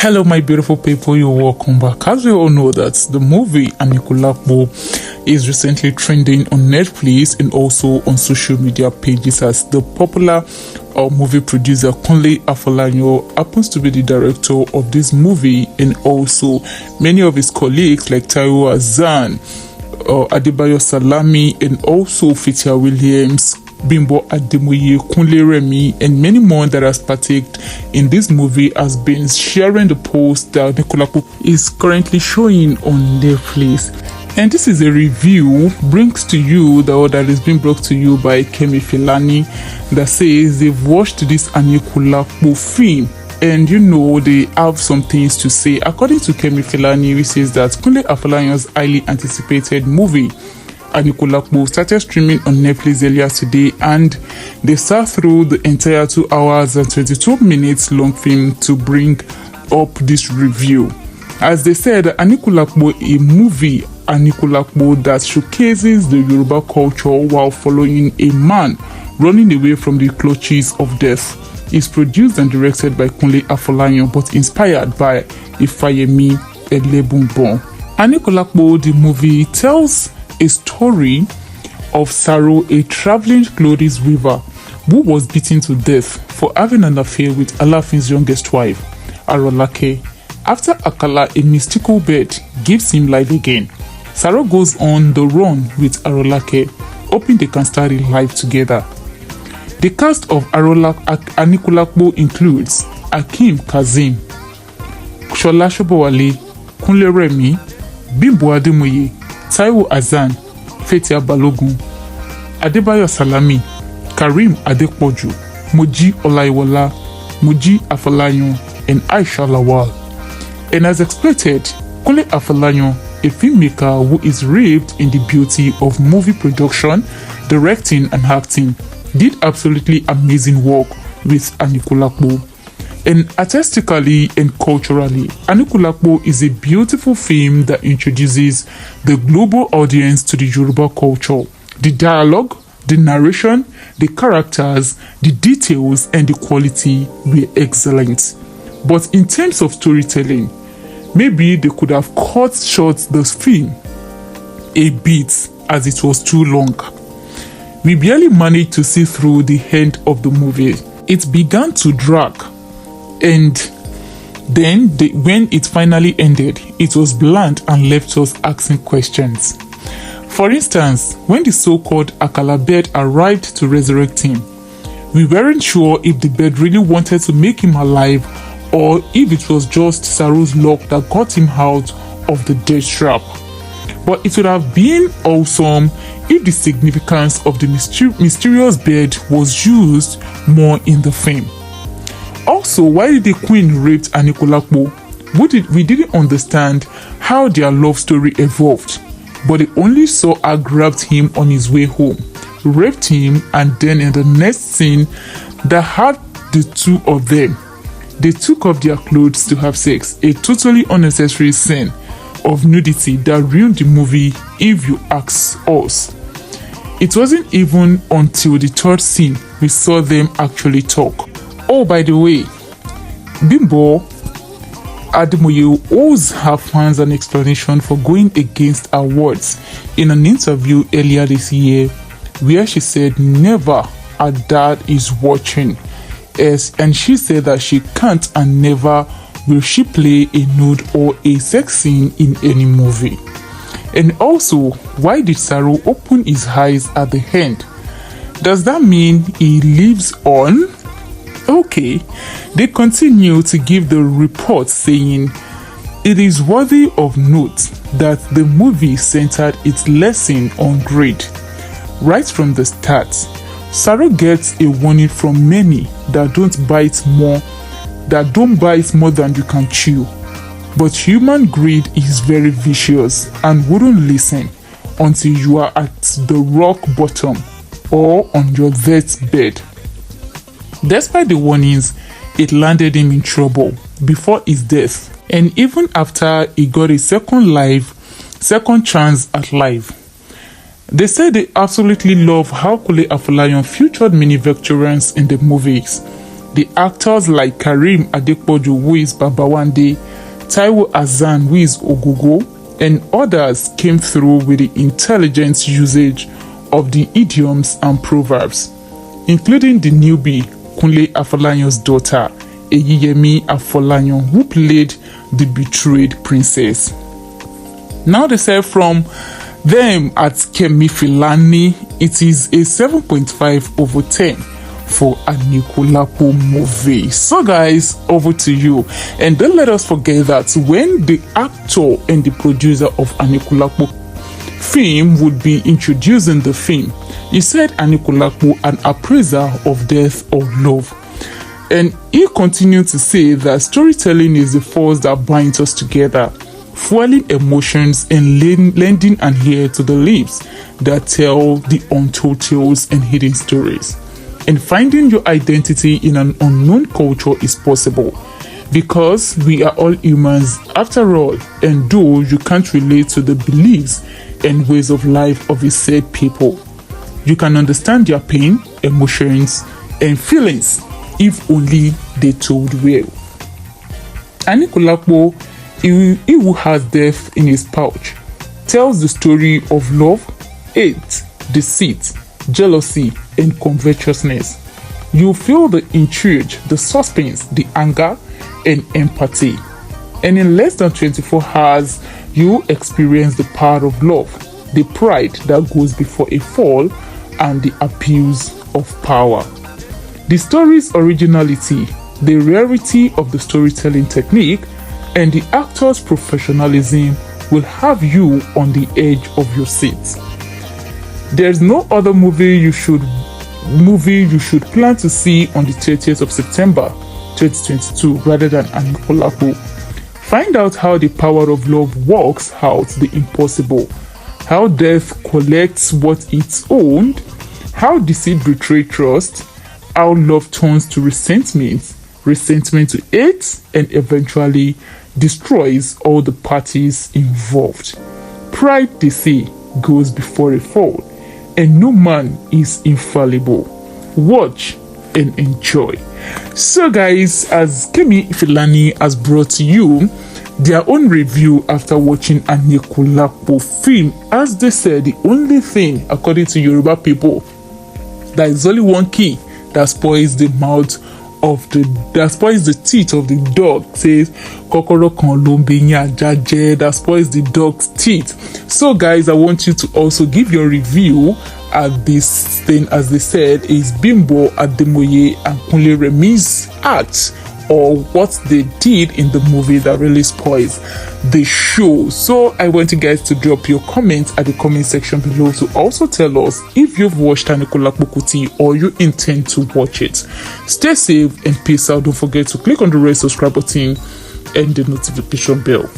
Hello my beautiful people, you're welcome back. As we all know that the movie Anikulapo is recently trending on Netflix and also on social media pages, as the popular movie producer Kunle happens to be the director of this movie, and also many of his colleagues like Taiwo Azan, Ademoye Salami, and also Fitia Williams, Bimbo, Ademoye, Kunle, Remi, and many more that has partaked in this movie has been sharing the post that Anikulapo is currently showing on Netflix. And this is a review brings to you that is being brought to you by Kemi Filani, that says they've watched this Anikulapo film and they have some things to say. According to Kemi Filani, he says that Kunle Afolayan's highly anticipated movie Anikulapo started streaming on Netflix earlier today, and they sat through the entire 2 hours and 22 minutes long film to bring up this review. As they said, Anikulapo, a movie Anikulapo that showcases the Yoruba culture while following a man running away from the clutches of death, is produced and directed by Kunle Afolayan but inspired by Ifayemi Elebunbon. Anikulapo, the movie, tells a story of Saro, a traveling clothes weaver who was beaten to death for having an affair with Alaafin's youngest wife, Arolake. After Akala, a mystical bird, gives him life again, Saro goes on the run with Arolake, hoping they can start a life together. The cast of Anikulapo includes Akeem Kazim, Shola Shobowale, Kunle Remi, Bimbo Ademoye, Taiwo Azan, Fetia Balogun, Adebayo Salami, Karim Adepoju, Moji Olaiwola, Moji Afolayan, and Aisha Lawal. And as expected, Kunle Afolayan, a filmmaker who is raved in the beauty of movie production, directing and acting, did absolutely amazing work with Anikulapo. And artistically and culturally, Anikulapo is a beautiful film that introduces the global audience to the Yoruba culture. The dialogue, the narration, the characters, the details, and the quality were excellent. But in terms of storytelling, maybe they could have cut short the film a bit, as it was too long. We barely managed to see through the end of the movie. It began to drag. And then when it finally ended, it was bland and left us asking questions. For instance, when the so-called Akala bird arrived to resurrect him, we weren't sure if the bird really wanted to make him alive or if it was just Saro's luck that got him out of the death trap. But it would have been awesome if the significance of the mysterious bird was used more in the film. Also, why did the queen rape Anikulapo? We didn't understand how their love story evolved, but they only saw her grabbed him on his way home, raped him, and then in the next scene that had the two of them, they took off their clothes to have sex, a totally unnecessary scene of nudity that ruined the movie if you ask us. It wasn't even until the third scene we saw them actually talk. Oh, by the way, Bimbo Ademoye owes her fans an explanation for going against her words in an interview earlier this year, where she said never her dad is watching. Yes, and she said that she can't and never will she play a nude or a sex scene in any movie. And also, why did Saro open his eyes at the end? Does that mean he lives on? Okay, they continue to give the report saying it is worthy of note that the movie centered its lesson on greed. Right from the start, Saro gets a warning from many that don't bite more than you can chew. But human greed is very vicious and wouldn't listen until you are at the rock bottom or on your deathbed. Despite the warnings, it landed him in trouble before his death, and even after he got a second chance at life. They said they absolutely love how Kunle Afolayan featured many veterans in the movies. The actors like Karim Adepoju, who is Babawande, Taiwo Azan, who is Ogogo, and others came through with the intelligent usage of the idioms and proverbs, including the newbie Kunle Afolayan's daughter, Eyiyemi Afolayan, who played the betrayed princess. Now they say from them at Kemi Filani, it is a 7.5/10 for Anikulapo movie. So guys, over to you. And don't let us forget that when the actor and the producer of Anikulapo film would be introducing the film, he said Anikulapo, an appraiser of death or love. And he continued to say that storytelling is the force that binds us together, fueling emotions and lending an ear to the lips that tell the untold tales and hidden stories. And finding your identity in an unknown culture is possible because we are all humans after all, and though you can't relate to the beliefs and ways of life of a said people, you can understand their pain, emotions, and feelings if only they told well. Anikulapo, he who has death in his pouch, tells the story of love, hate, deceit, jealousy, and covetousness. You feel the intrigue, the suspense, the anger, and empathy. And in less than 24 hours, you experience the power of love, the pride that goes before a fall, and the abuse of power. The story's originality, the rarity of the storytelling technique, and the actor's professionalism will have you on the edge of your seat. There's no other movie you should plan to see on the 30th of September 2022 rather than Anikulapo. Find out how the power of love works out the impossible, how death collects what it's owned, how deceit betrays trust, how love turns to resentment to hate, and eventually destroys all the parties involved. Pride, they say, goes before a fall, and no man is infallible. Watch and enjoy. So guys, as Kemi Filani has brought to you their own review after watching Anikulapo film, as they said, the only thing, according to Yoruba people, there is only one key that spoils the teeth of the dog, says kokoro kan lo nbeyin ajaje, that spoils the dog's teeth. So guys, I want you to also give your review at this thing, as they said, is Bimbo, Ademoye, and Kunle Remi's act, or what they did in the movie that really spoils the show. So I want you guys to drop your comments at the comment section below to also tell us if you've watched Anikulapo Kuti or you intend to watch it. Stay safe and peace out. Don't forget to click on the red subscribe button and the notification bell.